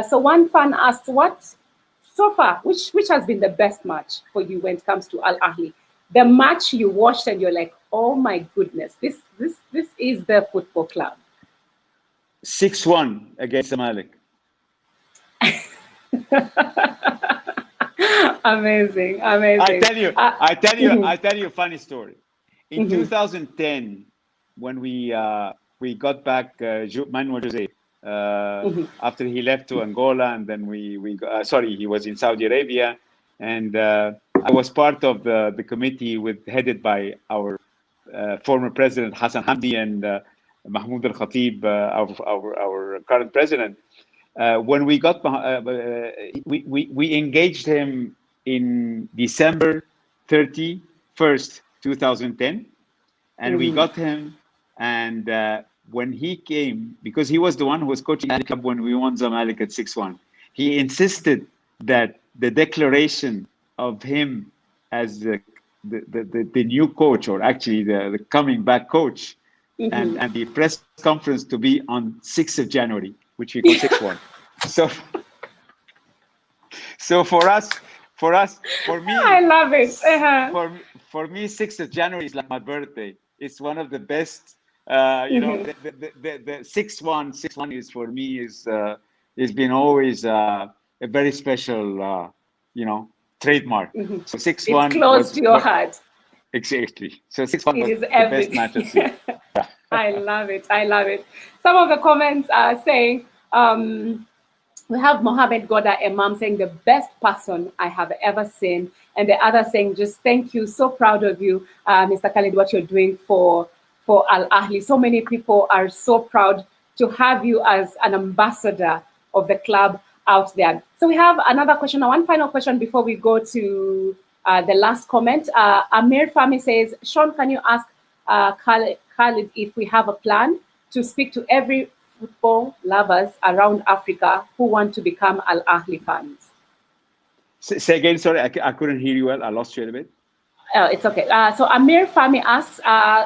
[SPEAKER 1] So one fan asked, what so far, which has been the best match for you when it comes to Al Ahly? The match you watched and you're like, oh my goodness, this is the football club.
[SPEAKER 2] 6-1 against Zamalek.
[SPEAKER 1] Amazing.
[SPEAKER 2] I tell you a funny story. In 2010, when we got back Manuel Jose after he left to Angola, and then he was in Saudi Arabia, and I was part of the committee headed by our former president Hassan Hamdi and Mahmoud Al Khatib, our current president. When we got we engaged him in December 31st, 2010, and we got him. And when he came, because he was the one who was coaching the club when we won Zamalek at 6-1, he insisted that the declaration of him as the new coach, or actually the coming back coach, and the press conference to be on 6th of January, which we got 6-1. So for me,
[SPEAKER 1] I love it.
[SPEAKER 2] For me, 6th of January is like my birthday. It's one of the best. You know, the 6-1 is for me is been always a very special trademark. So 6-1.
[SPEAKER 1] It's close to your heart.
[SPEAKER 2] Exactly. So 6-1 was
[SPEAKER 1] is
[SPEAKER 2] the best match I've seen.
[SPEAKER 1] I love it. Some of the comments are saying, we have Mohammed Goda Imam saying, the best person I have ever seen. And the other saying, just thank you. So proud of you, Mr. Khaled, what you're doing for Al Ahly. So many people are so proud to have you as an ambassador of the club out there. So we have another question, one final question before we go to the last comment. Amir Fami says, Shon, can you ask Khaled if we have a plan to speak to every football lovers around Africa who want to become Al Ahly fans?
[SPEAKER 2] Say again, sorry, I couldn't hear you well. I lost you a little bit.
[SPEAKER 1] It's okay. So Amir Fami asks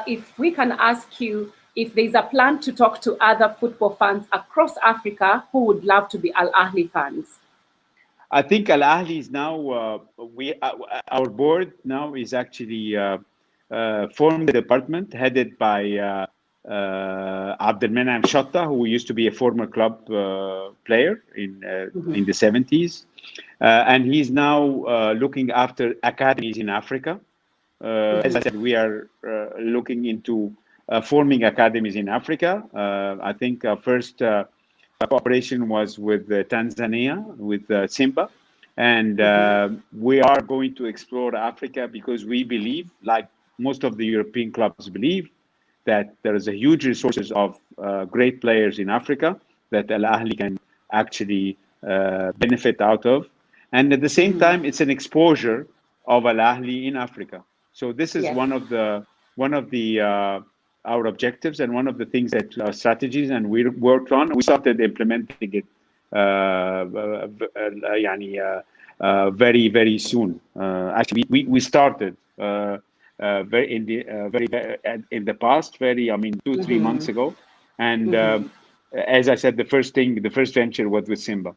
[SPEAKER 1] if we can ask you if there's a plan to talk to other football fans across Africa who would love to be Al Ahly fans.
[SPEAKER 2] I think Al Ahly is now, our board now is actually formed a department headed by Abdelmenam Shatta, who used to be a former club player in the 70s. And he's now looking after academies in Africa. As I said, we are looking into forming academies in Africa. I think our first cooperation was with Tanzania, with Simba. And we are going to explore Africa because we believe, like most of the European clubs believe, that there is a huge resources of great players in Africa that Al Ahly can actually benefit out of. And at the same time, it's an exposure of Al Ahly in Africa. So this is one of our objectives and one of the things that our strategies, and we worked on. We started implementing it very very soon. Actually, we started very in the in the past, very, I mean, 2 3 months ago, and as I said, the first venture was with Simba.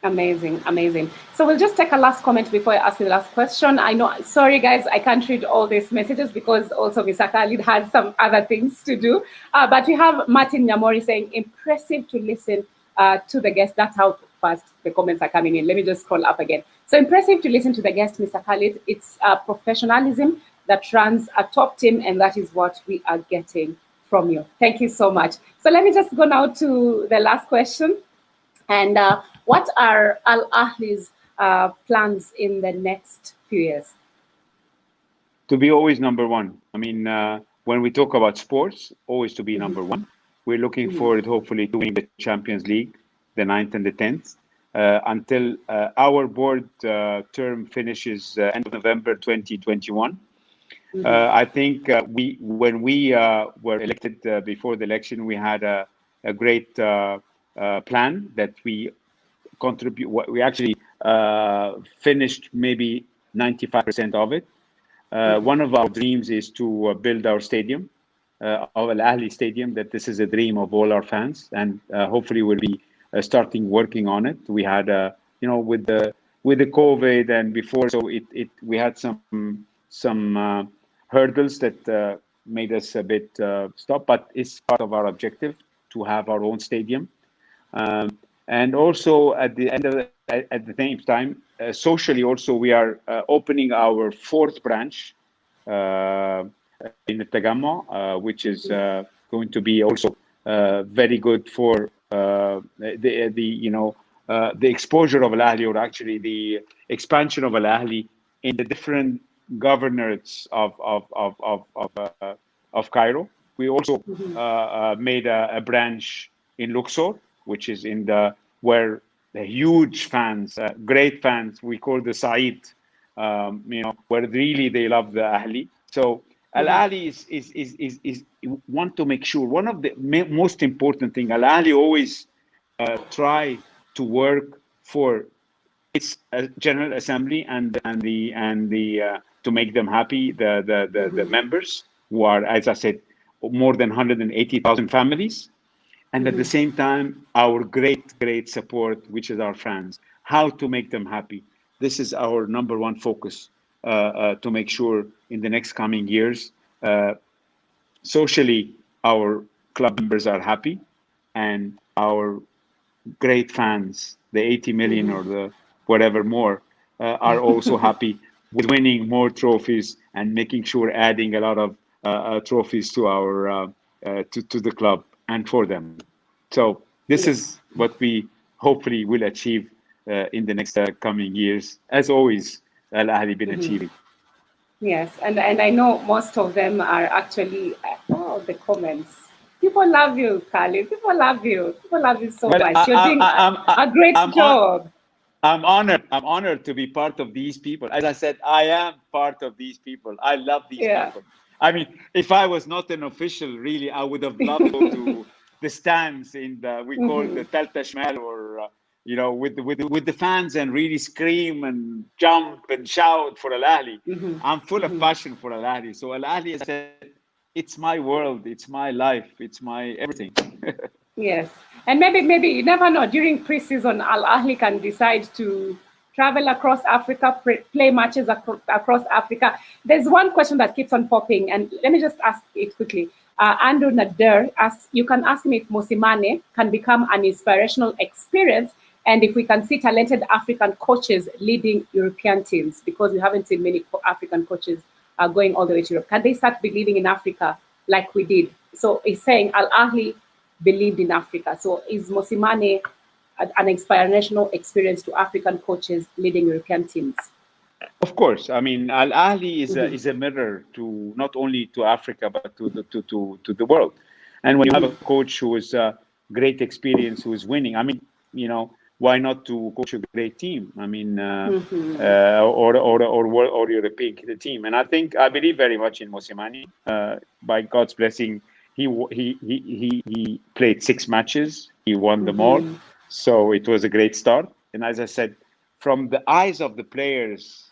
[SPEAKER 1] Amazing, amazing. So we'll just take a last comment before I ask you the last question. I know, sorry guys, I can't read all these messages because also Mr. Khaled has some other things to do. But we have Martin Nyamori saying, impressive to listen to the guest. That's how fast the comments are coming in. Let me just scroll up again. So impressive to listen to the guest, Mr. Khaled. It's professionalism that runs a top team, and that is what we are getting from you. Thank you so much. So let me just go now to the last question. And what are Al Ahly's plans in the next few years?
[SPEAKER 2] To be always number one. I mean, when we talk about sports, always to be number one. We're looking forward, hopefully, to winning the Champions League, the 9th and the 10th, until our board term finishes end of November 2021. I think when we were elected before the election, we had a great plan that we contribute. We actually finished maybe 95% of it. One of our dreams is to build our stadium, of Al Ahly Stadium. That this is a dream of all our fans, and hopefully we'll be starting working on it. We had, with the COVID and before, so we had some hurdles that made us a bit stop, but it's part of our objective to have our own stadium. And also at the same time, socially also, we are opening our 4th branch in the Tagamma, which is going to be also very good for the exposure of Al Ahly, or actually the expansion of Al Ahly in the different governorates of Cairo. We also made a branch in Luxor, which is where the huge fans, great fans, we call the Said, where really they love the Ahly. So Al Ahly is want to make sure, one of the most important thing, Al Ahly always try to work for its General Assembly and to make them happy, the members, who are, as I said, more than 180,000 families. And at the same time, our great support, which is our fans, how to make them happy. This is our number one focus, to make sure in the next coming years, socially, our club members are happy, and our great fans, the 80 million or the whatever more, are also happy with winning more trophies and making sure adding a lot of trophies to our to the club and for them. So this is what we hopefully will achieve in the next coming years, as always Al Ahly been achieving.
[SPEAKER 1] Yes, and I know most of them are actually, the comments. People love you, Khaled. People love you. People love you so much. You're doing a great job.
[SPEAKER 2] I'm honored to be part of these people. As I said, I am part of these people. I love these people. I mean, if I was not an official, really, I would have loved to go to the stands in we call the Talta Shmal, or with the fans, and really scream and jump and shout for Al Ahly. I'm full of passion for Al Ahly. So Al Ahly, as I said, it's my world, it's my life, it's my everything.
[SPEAKER 1] Yes, and maybe you never know. During pre-season, Al Ahly can decide to travel across Africa, play matches across Africa. There's one question that keeps on popping, and let me just ask it quickly. Andrew Nader asks, you can ask him if Mosimane can become an inspirational experience, and if we can see talented African coaches leading European teams, because we haven't seen many African coaches going all the way to Europe. Can they start believing in Africa like we did? So he's saying Al Ahly believed in Africa. So is Mosimane an inspirational experience to African coaches leading European teams?
[SPEAKER 2] Of course. I mean, Al Ahly is a mirror to not only to Africa, but to the world. And when you have a coach who is great experience, who is winning, I mean, why not to coach a great team? I mean, or European team. And I believe very much in Mosimane. By God's blessing, he played 6 matches. He won them all. So it was a great start. And as I said, from the eyes of the players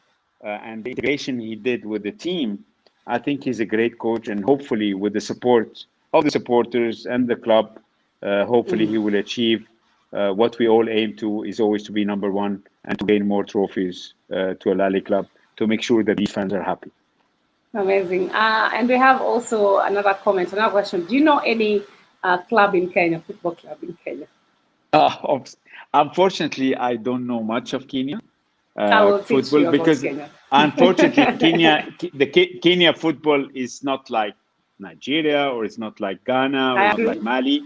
[SPEAKER 2] and the integration he did with the team, I think he's a great coach. And hopefully, with the support of the supporters and the club, hopefully he will achieve what we all aim to, is always to be number one and to gain more trophies to Al Ahly club, to make sure that these fans are happy.
[SPEAKER 1] Amazing. And we have also another comment, another question. Do you know any club in Kenya, football club in Kenya?
[SPEAKER 2] Unfortunately, I don't know much of Kenya
[SPEAKER 1] football
[SPEAKER 2] because
[SPEAKER 1] Kenya.
[SPEAKER 2] Unfortunately, Kenya football is not like Nigeria, or it's not like Ghana, or not like Mali.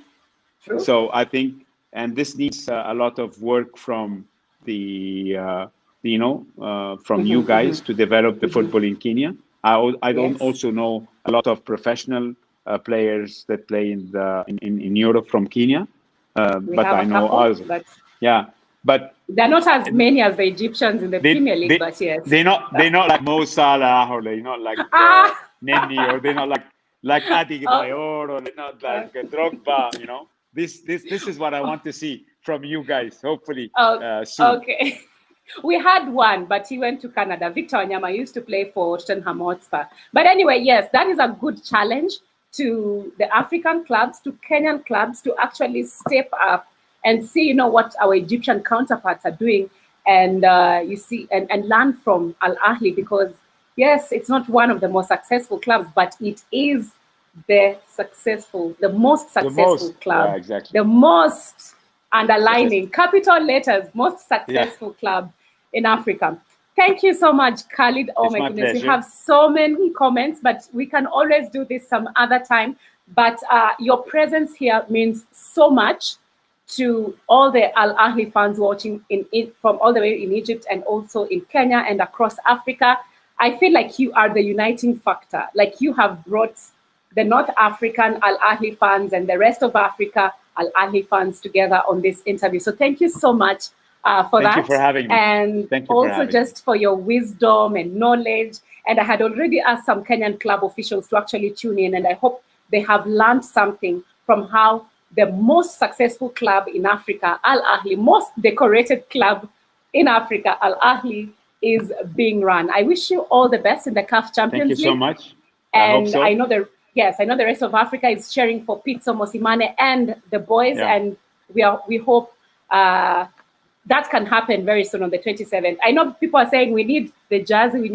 [SPEAKER 1] True.
[SPEAKER 2] So I think, and this needs a lot of work from the from you guys to develop the football in Kenya. I don't also know a lot of professional players that play in Europe from Kenya, but I know others. But
[SPEAKER 1] they're not as many as the Egyptians in the Premier League, but yes.
[SPEAKER 2] They're not like Mo Salah, or they're not like Nenny, or they're not like Adi Bayor, or they're not like Drogba, you know. This is what I want to see from you guys, hopefully soon.
[SPEAKER 1] Okay. We had one, but he went to Canada. Victor Wanyama used to play for Tottenham Hotspur. But anyway, yes, that is a good challenge to the African clubs, to Kenyan clubs, to actually step up and see, what our Egyptian counterparts are doing, and you see, and learn from Al Ahly, because yes, it's not one of the most successful clubs, but it is the most successful club,
[SPEAKER 2] yeah, exactly.
[SPEAKER 1] the most underlining capital letters, most successful club in Africa. Thank you so much, Khalid. Oh my goodness,
[SPEAKER 2] pleasure.
[SPEAKER 1] We have so many comments, but we can always do this some other time. But your presence here means so much to all the Al Ahly fans watching from all the way in Egypt and also in Kenya and across Africa. I feel like you are the uniting factor. Like, you have brought the North African Al Ahly fans and the rest of Africa Al Ahly fans together on this interview. So thank you so much for that.
[SPEAKER 2] Thank you for having me.
[SPEAKER 1] And also just for your wisdom and knowledge. And I had already asked some Kenyan club officials to actually tune in, and I hope they have learned something from how the most successful club in Africa, Al Ahly, most decorated club in Africa, Al Ahly, is being run. I wish you all the best in the CAF Champions League.
[SPEAKER 2] Thank you so much.
[SPEAKER 1] And
[SPEAKER 2] I hope so.
[SPEAKER 1] I know the rest of Africa is cheering for Pitso Mosimane and the boys, and we hope that can happen very soon on the 27th. I know people are saying we need the jersey,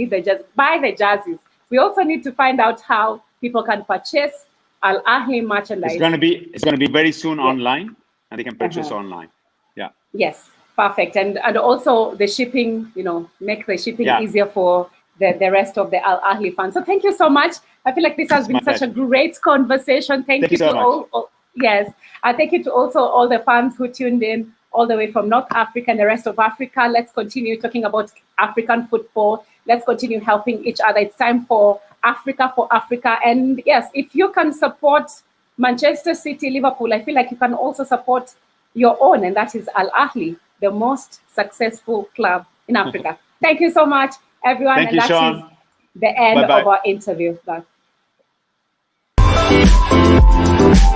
[SPEAKER 1] buy the jerseys. We also need to find out how people can purchase Al Ahly merchandise.
[SPEAKER 2] It's going to be very soon online, and they can purchase online. Yeah.
[SPEAKER 1] Yes, perfect. And also the shipping, make the shipping easier for the rest of the Al Ahly fans. So thank you so much. I feel like this has been such a great conversation. Thank you to all. Yes, I thank you to also all the fans who tuned in all the way from North Africa and the rest of Africa. Let's continue talking about African football. Let's continue helping each other. It's time for Africa. And yes, if you can support Manchester City, Liverpool, I feel like you can also support your own, and that is Al Ahly, the most successful club in Africa. Thank you so much, everyone.
[SPEAKER 2] Thank you, Shon.
[SPEAKER 1] That is the end of our interview. Bye.